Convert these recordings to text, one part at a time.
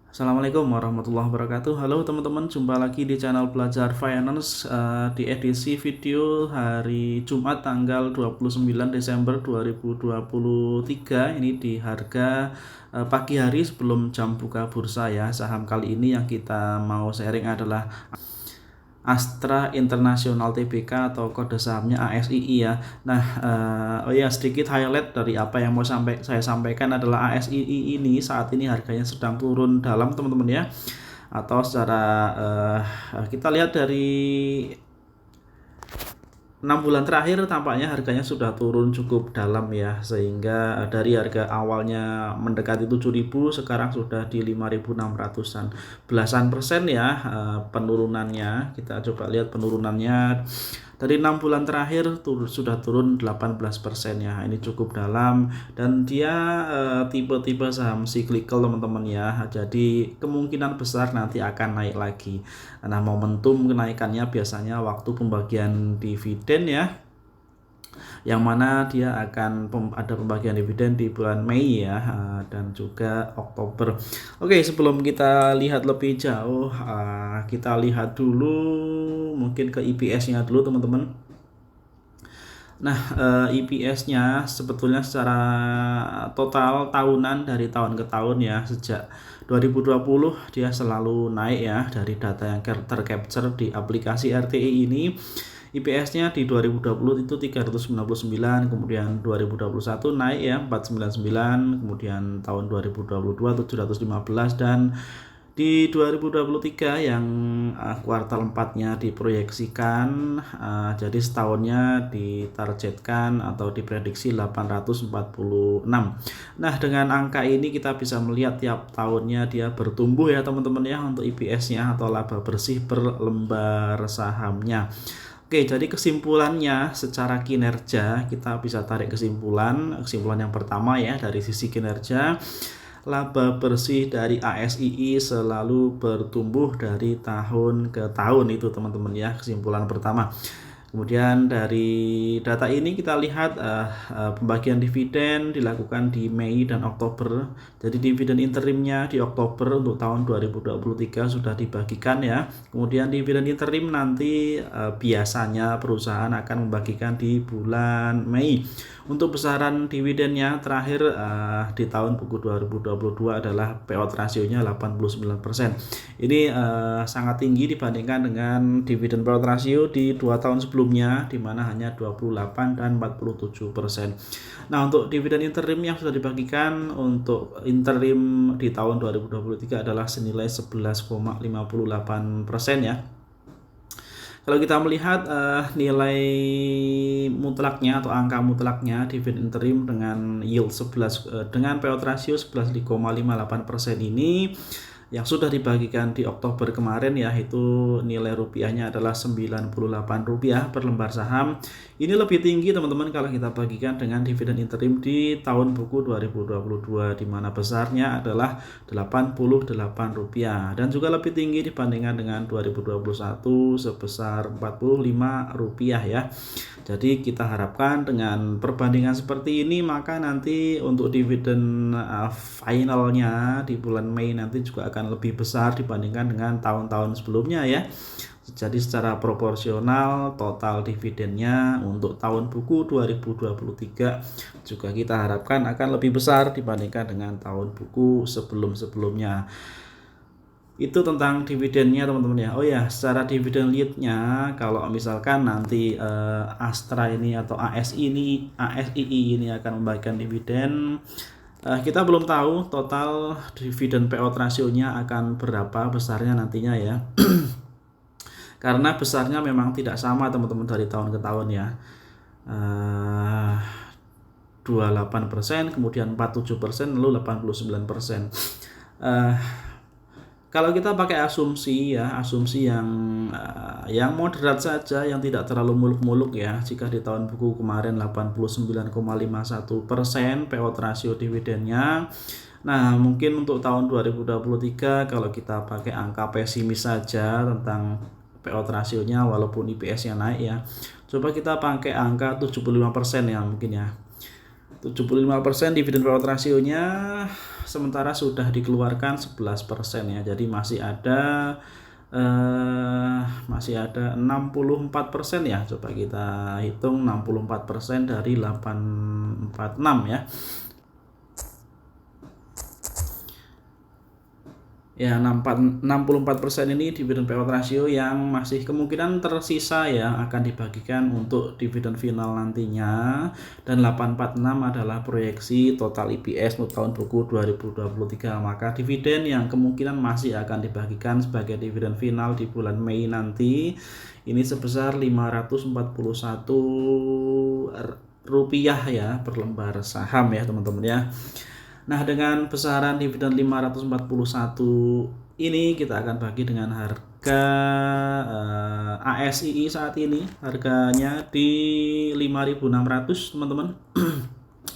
Assalamualaikum warahmatullahi wabarakatuh. Halo teman-teman, jumpa lagi di channel Belajar Finance di edisi video hari Jumat tanggal 29 Desember 2023. Ini di harga pagi hari sebelum jam buka bursa ya. Saham kali ini yang kita mau sharing adalah Astra International Tbk atau kode sahamnya ASII ya. Nah, sedikit highlight dari apa yang mau saya sampaikan adalah ASII ini saat ini harganya sedang turun dalam teman-teman ya. Atau secara kita lihat dari 6 bulan terakhir tampaknya harganya sudah turun cukup dalam ya, sehingga dari harga awalnya mendekati 7.000 sekarang sudah di 5.600-an, belasan persen ya penurunannya. Kita coba lihat penurunannya dari 6 bulan terakhir sudah turun 18% ya. Ini cukup dalam dan dia tipe-tipe saham cyclical teman-teman ya. Jadi kemungkinan besar nanti akan naik lagi. Nah, momentum kenaikannya biasanya waktu pembagian dividen ya, yang mana dia akan ada pembagian dividen di bulan Mei ya, dan juga Oktober. Oke, sebelum kita lihat lebih jauh, kita lihat dulu mungkin ke EPS-nya dulu teman-teman. Nah, EPS-nya sebetulnya secara total tahunan dari tahun ke tahun ya, sejak 2020 dia selalu naik ya dari data yang tercapture di aplikasi RTI ini. IPS-nya di 2020 itu 399, kemudian 2021 naik ya 499, kemudian tahun 2022 715, dan di 2023 yang kuartal 4-nya diproyeksikan, jadi setahunnya ditargetkan atau diprediksi 846. Nah, dengan angka ini kita bisa melihat tiap tahunnya dia bertumbuh ya teman-teman ya untuk EPS-nya atau laba bersih per lembar sahamnya. Oke, jadi kesimpulannya secara kinerja kita bisa tarik kesimpulan yang pertama ya dari sisi kinerja. Laba bersih dari ASII selalu bertumbuh dari tahun ke tahun, itu teman-teman ya, kesimpulan pertama. Kemudian dari data ini kita lihat pembagian dividen dilakukan di Mei dan Oktober. Jadi dividen interimnya di Oktober untuk tahun 2023 sudah dibagikan ya. Kemudian dividen interim nanti biasanya perusahaan akan membagikan di bulan Mei. Untuk besaran dividennya terakhir di tahun buku 2022 adalah payout rasionya 89%. Ini sangat tinggi dibandingkan dengan dividen payout rasio di 2 tahun sebelumnya, di mana hanya 28 dan 47%. Nah, untuk dividen interim yang sudah dibagikan untuk interim di tahun 2023 adalah senilai 11,58% ya. Kalau kita melihat nilai mutlaknya atau angka mutlaknya dividen interim dengan yield 11 dengan payout ratio 11,58% ini yang sudah dibagikan di Oktober kemarin ya, itu nilai rupiahnya adalah Rp98 per lembar saham. Ini lebih tinggi teman-teman kalau kita bagikan dengan dividen interim di tahun buku 2022, di mana besarnya adalah Rp88 dan juga lebih tinggi dibandingkan dengan 2021 sebesar Rp45 ya. Jadi kita harapkan dengan perbandingan seperti ini maka nanti untuk dividen finalnya di bulan Mei nanti juga akan lebih besar dibandingkan dengan tahun-tahun sebelumnya ya. Jadi secara proporsional total dividennya untuk tahun buku 2023 juga kita harapkan akan lebih besar dibandingkan dengan tahun buku sebelum-sebelumnya. Itu tentang dividennya teman-teman ya. Oh ya, secara dividen yieldnya kalau misalkan nanti Astra ini atau ASII ini akan membagikan dividen, kita belum tahu total dividen payout rasionya akan berapa besarnya nantinya ya. Karena besarnya memang tidak sama teman-teman dari tahun ke tahun ya. 28%, kemudian 47%, lalu 89%. Kalau kita pakai asumsi yang moderat saja, yang tidak terlalu muluk-muluk ya. Jika di tahun buku kemarin 89,51% payout rasio dividennya. Nah, mungkin untuk tahun 2023 kalau kita pakai angka pesimis saja tentang payout rasionya walaupun IPS-nya naik ya. Coba kita pakai angka 75% ya mungkin ya. 75% dividen payout rasionya, sementara sudah dikeluarkan 11% ya. Jadi masih ada 64% ya. Coba kita hitung 64% dari 846 ya. Ya, 64% ini dividen payout ratio yang masih kemungkinan tersisa ya, akan dibagikan untuk dividen final nantinya. Dan 846 adalah proyeksi total EPS untuk tahun buku 2023. Maka dividen yang kemungkinan masih akan dibagikan sebagai dividen final di bulan Mei nanti ini sebesar 541 rupiah ya per lembar saham ya teman-teman ya. Nah, dengan besaran dividen 541 ini kita akan bagi dengan harga ASII saat ini. Harganya di 5.600 teman-teman.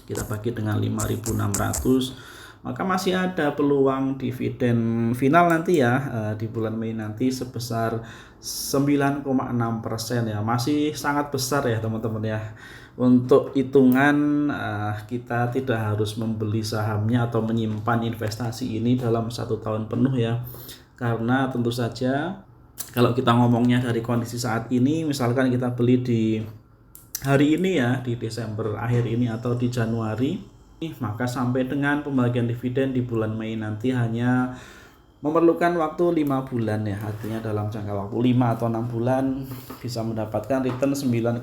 Kita bagi dengan 5.600, maka masih ada peluang dividen final nanti ya di bulan Mei nanti sebesar 9,6% ya. Masih sangat besar ya teman-teman ya. Untuk hitungan kita tidak harus membeli sahamnya atau menyimpan investasi ini dalam 1 tahun penuh ya, karena tentu saja kalau kita ngomongnya dari kondisi saat ini, misalkan kita beli di hari ini ya, di Desember akhir ini atau di Januari, maka sampai dengan pembagian dividen di bulan Mei nanti hanya memerlukan waktu 5 bulan ya. Artinya dalam jangka waktu 5 atau 6 bulan bisa mendapatkan return 9,6%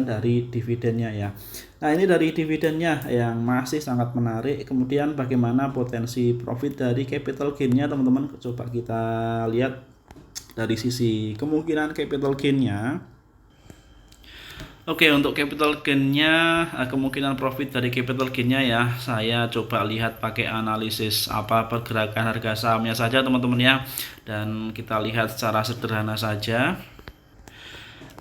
dari dividennya ya. Nah, ini dari dividennya yang masih sangat menarik. Kemudian bagaimana potensi profit dari capital gain-nya teman-teman? Coba kita lihat dari sisi kemungkinan capital gain-nya. Oke, untuk capital gain-nya, kemungkinan profit dari capital gain-nya ya, saya coba lihat pakai analisis pergerakan harga sahamnya saja teman-teman ya, dan kita lihat secara sederhana saja.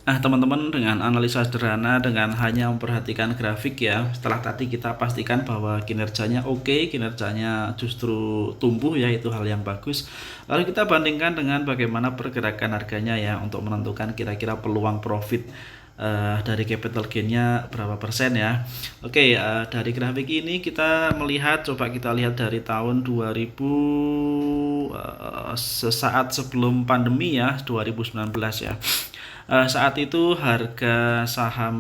Nah teman-teman, dengan analisa sederhana, dengan hanya memperhatikan grafik ya, setelah tadi kita pastikan bahwa kinerjanya oke, kinerjanya justru tumbuh ya, itu hal yang bagus. Lalu kita bandingkan dengan bagaimana pergerakan harganya ya, untuk menentukan kira-kira peluang profit dari capital gain-nya berapa persen ya. Oke, dari grafik ini kita melihat, coba kita lihat dari tahun 2000 sesaat sebelum pandemi ya, 2019 ya. Saat itu harga saham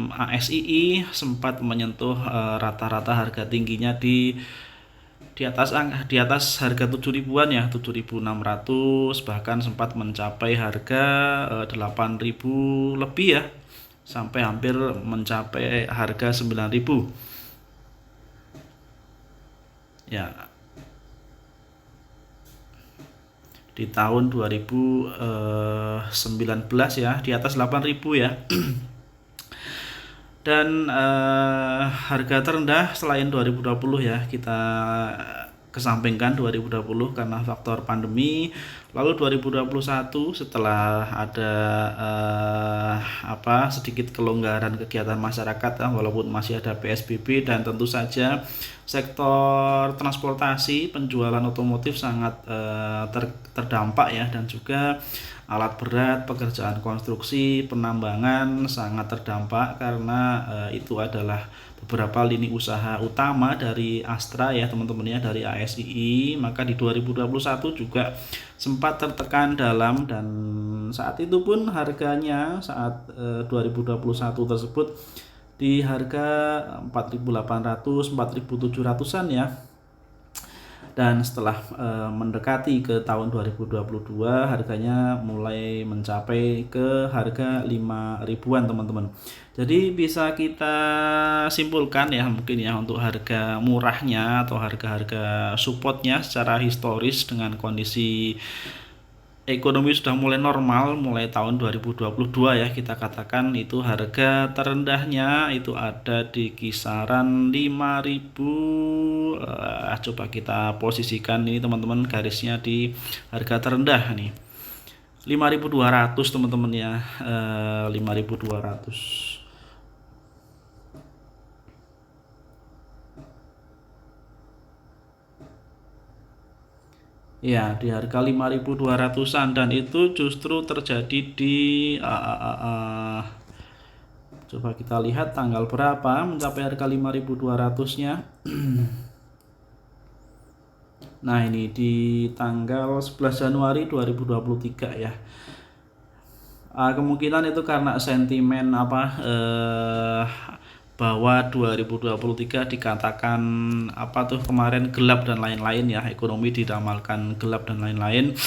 ASII sempat menyentuh rata-rata harga tingginya di atas harga 7.000-an ya, 7.600, bahkan sempat mencapai harga 8.000 lebih ya, sampai hampir mencapai harga 9.000 ya di tahun 2019 ya, di atas 8.000 ya. Dan harga terendah selain 2020 ya, kita kesampingkan 2020 karena faktor pandemi. Lalu 2021 setelah ada sedikit kelonggaran kegiatan masyarakat walaupun masih ada PSBB, dan tentu saja sektor transportasi, penjualan otomotif sangat terdampak ya, dan juga alat berat, pekerjaan konstruksi, penambangan sangat terdampak karena itu adalah beberapa lini usaha utama dari Astra ya teman-teman ya, dari ASII. Maka di 2021 juga sempat tertekan dalam, dan saat itu pun harganya saat 2021 tersebut di harga 4.800, 4.700-an ya. Dan setelah mendekati ke tahun 2022, harganya mulai mencapai ke harga 5.000-an teman-teman. Jadi bisa kita simpulkan ya, mungkin ya, untuk harga murahnya atau harga-harga supportnya secara historis dengan kondisi ekonomi sudah mulai normal mulai tahun 2022 ya, kita katakan itu harga terendahnya itu ada di kisaran 5.000. Coba kita posisikan ini teman-teman, garisnya di harga terendah nih 5.200 teman-teman ya, 5.200. Ya, di harga 5.200-an, dan itu justru terjadi di Coba kita lihat tanggal berapa mencapai harga 5.200-nya. Nah, ini di tanggal 11 Januari 2023 ya. Kemungkinan itu karena sentimen bahwa 2023 dikatakan kemarin gelap dan lain-lain ya, ekonomi diramalkan gelap dan lain-lain.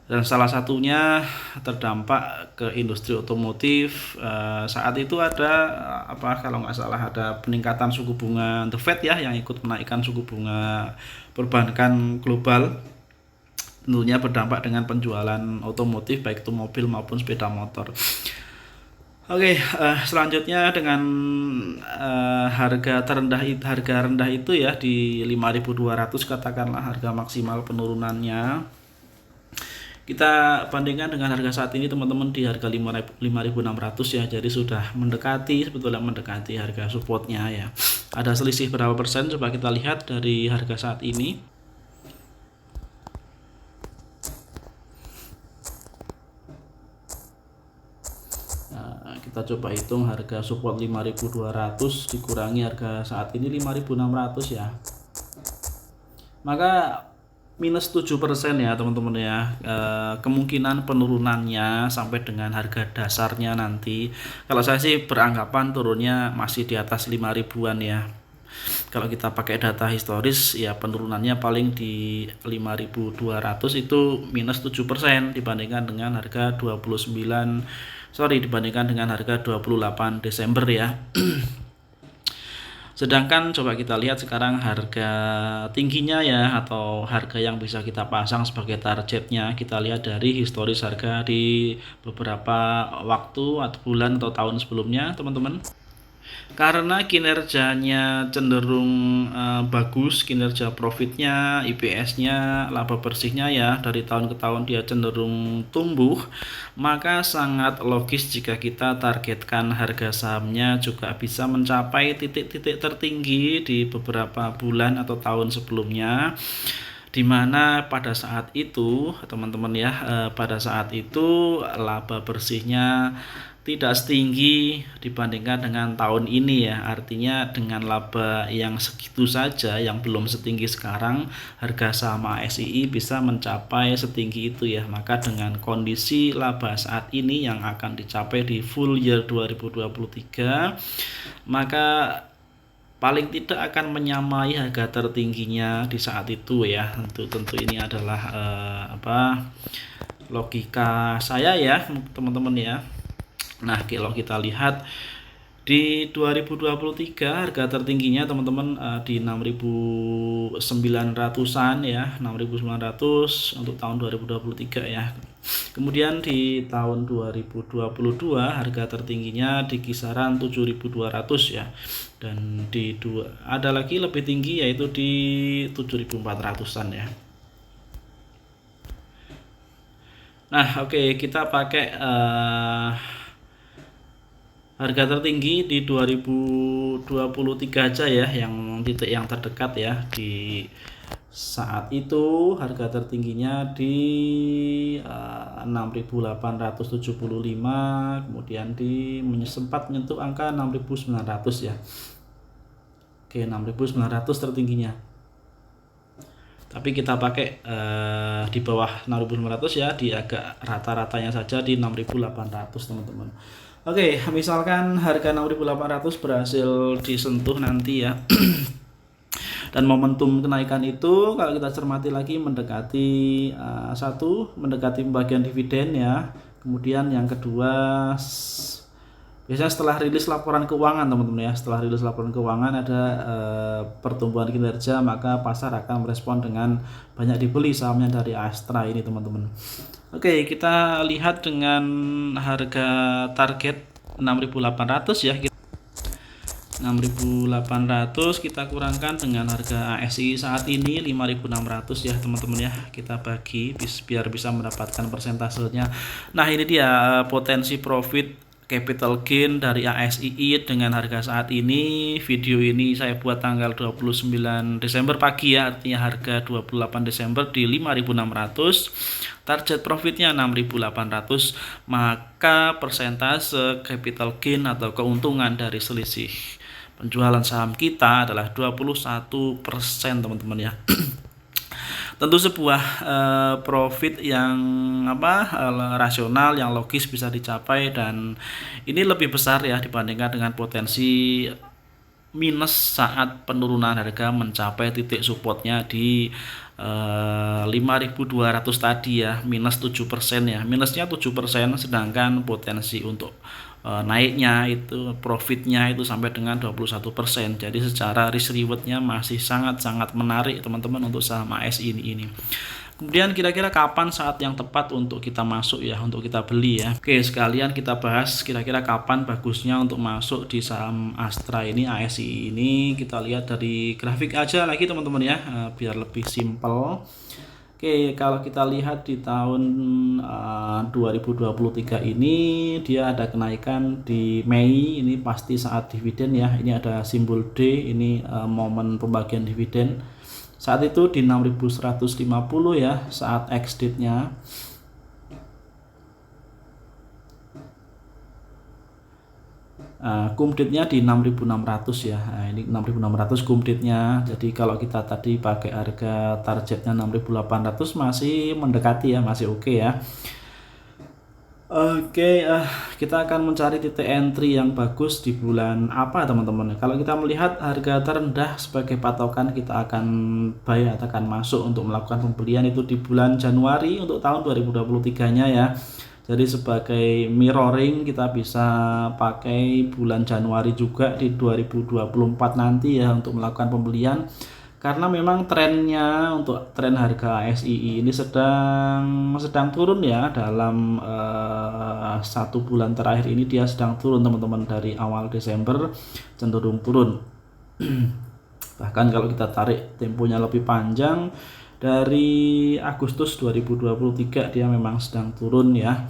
Dan salah satunya terdampak ke industri otomotif. Saat itu ada kalau nggak salah ada peningkatan suku bunga The Fed ya, yang ikut menaikkan suku bunga perbankan global. Tentunya berdampak dengan penjualan otomotif baik itu mobil maupun sepeda motor. Oke, selanjutnya dengan harga rendah itu ya di 5.200 katakanlah harga maksimal penurunannya. Kita bandingkan dengan harga saat ini teman-teman di harga 5.600 ya, jadi sudah sebetulnya mendekati harga supportnya ya. Ada selisih berapa persen? Coba kita lihat dari harga saat ini. Nah, kita coba hitung harga support 5.200 dikurangi harga saat ini 5.600 ya. Maka minus 7% ya teman-teman ya. Kemungkinan penurunannya sampai dengan harga dasarnya nanti, kalau saya sih beranggapan turunnya masih di atas 5.000-an ya. Kalau kita pakai data historis ya, penurunannya paling di 5.200 itu minus 7% dibandingkan dengan harga 28 Desember ya. Sedangkan coba kita lihat sekarang harga tingginya ya, atau harga yang bisa kita pasang sebagai targetnya, kita lihat dari historis harga di beberapa waktu atau bulan atau tahun sebelumnya teman-teman. Karena kinerjanya cenderung bagus, kinerja profitnya, IPS-nya, laba bersihnya ya dari tahun ke tahun dia cenderung tumbuh, maka sangat logis jika kita targetkan harga sahamnya juga bisa mencapai titik-titik tertinggi di beberapa bulan atau tahun sebelumnya, dimana pada saat itu teman-teman ya, pada saat itu laba bersihnya tidak setinggi dibandingkan dengan tahun ini ya. Artinya dengan laba yang segitu saja, yang belum setinggi sekarang, harga saham ASII bisa mencapai setinggi itu ya. Maka dengan kondisi laba saat ini yang akan dicapai di full year 2023, maka paling tidak akan menyamai harga tertingginya di saat itu ya. Tentu ini adalah logika saya ya teman-teman ya. Nah, kalau kita lihat di 2023 harga tertingginya teman-teman di 6.900-an ya, 6.900 untuk tahun 2023 ya. Kemudian di tahun 2022 harga tertingginya di kisaran 7.200 ya. Dan ada lagi lebih tinggi yaitu di 7.400-an ya. Nah, oke, kita pakai harga tertinggi di 2023 aja ya, yang titik yang terdekat ya. Di saat itu harga tertingginya di 6.875, kemudian sempat menyentuh angka 6.900 ya. Oke, 6.900 tertingginya. Tapi kita pakai di bawah 6.900 ya, di agak rata-ratanya saja di 6.800 teman-teman. Oke, misalkan harga 6.800 berhasil disentuh nanti ya. Dan momentum kenaikan itu kalau kita cermati lagi mendekati mendekati pembagian dividen ya. Kemudian yang kedua, biasanya setelah rilis laporan keuangan teman-teman ya. Setelah rilis laporan keuangan ada pertumbuhan kinerja, maka pasar akan merespon dengan banyak dibeli sahamnya dari Astra ini teman-teman. Oke, kita lihat dengan harga target 6.800 ya. 6.800 kita kurangkan dengan harga ASI saat ini 5.600 ya teman-teman ya. Kita bagi biar bisa mendapatkan persentasenya. Nah, ini dia potensi profit capital gain dari ASII dengan harga saat ini. Video ini saya buat tanggal 29 Desember pagi ya, artinya harga 28 Desember di 5.600. target profitnya 6.800, maka persentase capital gain atau keuntungan dari selisih penjualan saham kita adalah 21%, teman-teman ya. Tentu sebuah profit yang rasional, yang logis bisa dicapai, dan ini lebih besar ya dibandingkan dengan potensi minus saat penurunan harga mencapai titik supportnya di 5.200 tadi ya, minus 7% ya, minusnya 7%, sedangkan potensi untuk naiknya itu, profitnya itu sampai dengan 21%. Jadi secara risk rewardnya masih sangat-sangat menarik teman-teman untuk saham ASI ini. Kemudian kira-kira kapan saat yang tepat untuk kita masuk ya, untuk kita beli ya. Oke, sekalian kita bahas kira-kira kapan bagusnya untuk masuk di saham Astra ini, ASI ini. Kita lihat dari grafik aja lagi teman-teman ya, biar lebih simpel. Oke, kalau kita lihat di tahun 2023 ini dia ada kenaikan di Mei, ini pasti saat dividen ya. Ini ada simbol D, ini momen pembagian dividen. Saat itu di 6.150 ya, saat ex-date-nya. Cum-date-nya di 6.600 ya. Nah, ini 6.600 cum-date-nya. Jadi kalau kita tadi pakai harga targetnya 6.800 masih mendekati ya, masih oke ya. Oke, kita akan mencari titik entry yang bagus di bulan apa teman-teman. Kalau kita melihat harga terendah sebagai patokan, kita akan buy atau akan masuk untuk melakukan pembelian itu di bulan Januari untuk tahun 2023-nya ya. Jadi sebagai mirroring kita bisa pakai bulan Januari juga di 2024 nanti ya untuk melakukan pembelian. Karena memang trennya untuk tren harga ASI ini sedang turun ya, dalam 1 bulan terakhir ini dia sedang turun teman-teman, dari awal Desember cenderung turun. Bahkan kalau kita tarik temponya lebih panjang, dari Agustus 2023 dia memang sedang turun ya.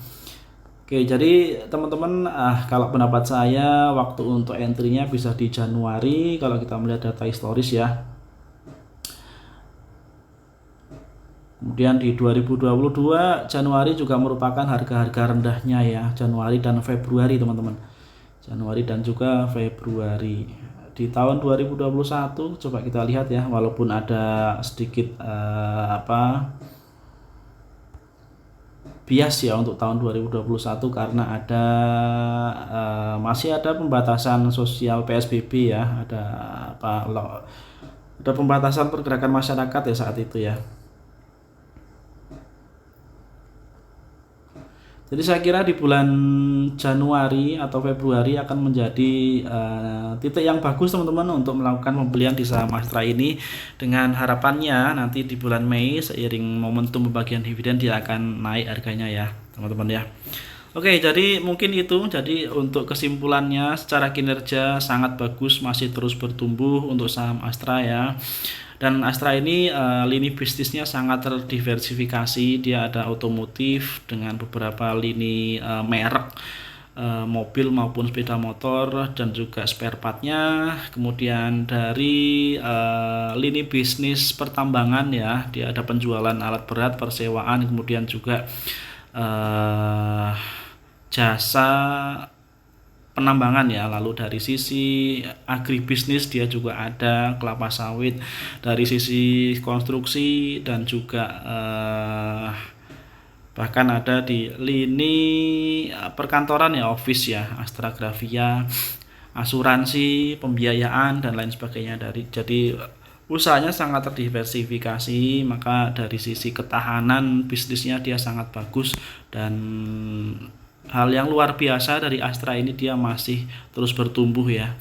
Oke, jadi teman-teman, kalau pendapat saya waktu untuk entry-nya bisa di Januari kalau kita melihat data historis ya. Kemudian di 2022 Januari juga merupakan harga-harga rendahnya ya, Januari dan Februari teman-teman. Januari dan juga Februari. Di tahun 2021 coba kita lihat ya, walaupun ada sedikit bias ya untuk tahun 2021 karena ada masih ada pembatasan sosial PSBB ya, ada pembatasan pergerakan masyarakat ya saat itu ya. Jadi saya kira di bulan Januari atau Februari akan menjadi titik yang bagus teman-teman untuk melakukan pembelian di saham Astra ini, dengan harapannya nanti di bulan Mei seiring momentum pembagian dividen dia akan naik harganya ya teman-teman ya. Oke, jadi mungkin itu. Jadi untuk kesimpulannya, secara kinerja sangat bagus, masih terus bertumbuh untuk saham Astra ya. Dan Astra ini lini bisnisnya sangat terdiversifikasi. Dia ada otomotif dengan beberapa lini merek mobil maupun sepeda motor dan juga spare partnya. Kemudian dari lini bisnis pertambangan ya, dia ada penjualan alat berat, persewaan, kemudian juga jasa penambangan ya. Lalu dari sisi agribisnis dia juga ada kelapa sawit, dari sisi konstruksi dan juga bahkan ada di lini perkantoran ya, office ya, Astra Grafia, asuransi, pembiayaan dan lain sebagainya. Jadi usahanya sangat terdiversifikasi, maka dari sisi ketahanan bisnisnya dia sangat bagus. Dan hal yang luar biasa dari Astra ini, dia masih terus bertumbuh ya.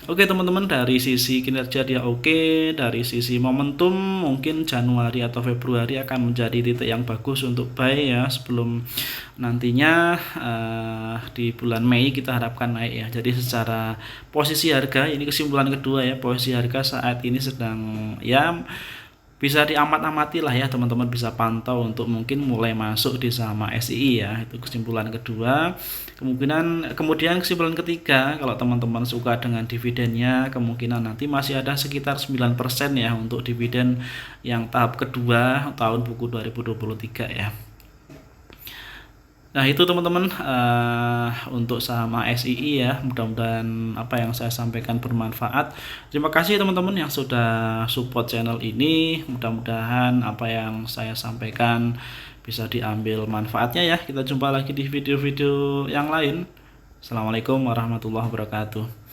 Oke teman-teman, dari sisi kinerja dia oke, dari sisi momentum mungkin Januari atau Februari akan menjadi titik yang bagus untuk buy ya, sebelum nantinya di bulan Mei kita harapkan naik ya. Jadi secara posisi harga, ini kesimpulan kedua ya, posisi harga saat ini sedang ya bisa diamat-amati lah ya teman-teman, bisa pantau untuk mungkin mulai masuk di saham SII ya. Itu kesimpulan kedua. Kemudian kesimpulan ketiga, kalau teman-teman suka dengan dividennya, kemungkinan nanti masih ada sekitar 9% ya untuk dividen yang tahap kedua tahun buku 2023 ya. Nah itu teman-teman, untuk saham ASII ya, mudah-mudahan apa yang saya sampaikan bermanfaat. Terima kasih teman-teman yang sudah support channel ini, mudah-mudahan apa yang saya sampaikan bisa diambil manfaatnya ya. Kita jumpa lagi di video-video yang lain. Assalamualaikum warahmatullahi wabarakatuh.